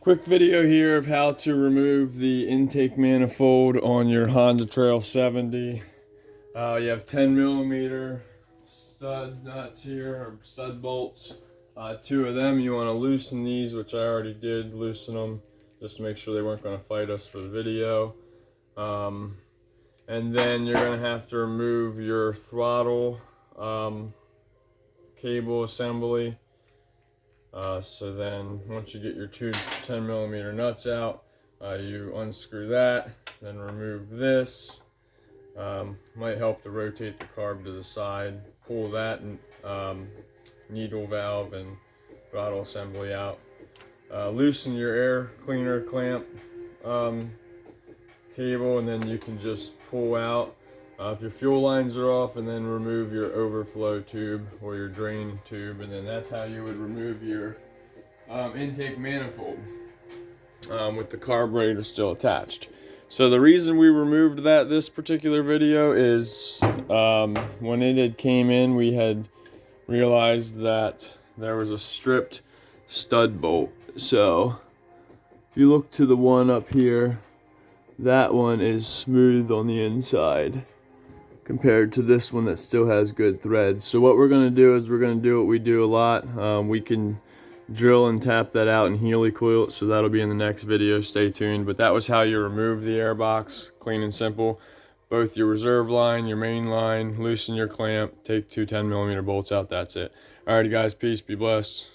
Quick video here of how to remove the intake manifold on your Honda Trail 70. You have 10mm stud nuts here, or stud bolts. Two of them, you want to loosen these, which I already did loosen them just to make sure they weren't going to fight us for the video. And then you're going to have to remove your throttle cable assembly. So then once you get your two 10mm nuts out, you unscrew that, then remove this. Might help to rotate the carb to the side, pull that needle valve and throttle assembly out. Loosen your air cleaner clamp cable, and then you can just pull out if your fuel lines are off, and then remove your overflow tube or your drain tube, and then that's how you would remove your intake manifold with the carburetor still attached. So the reason we removed this particular video is when it had came in, we had realized that there was a stripped stud bolt. So if you look to the one up here, that one is smooth on the inside compared to this one that still has good threads. So what we're going to do is we're going to do what we do a lot. We can drill and tap that out and helicoil it, so that'll be in the next video. Stay tuned. But that was how you remove the air box, clean and simple. Both your reserve line, your main line, loosen your clamp, take two 10mm bolts out, that's it. Alrighty guys, peace, be blessed.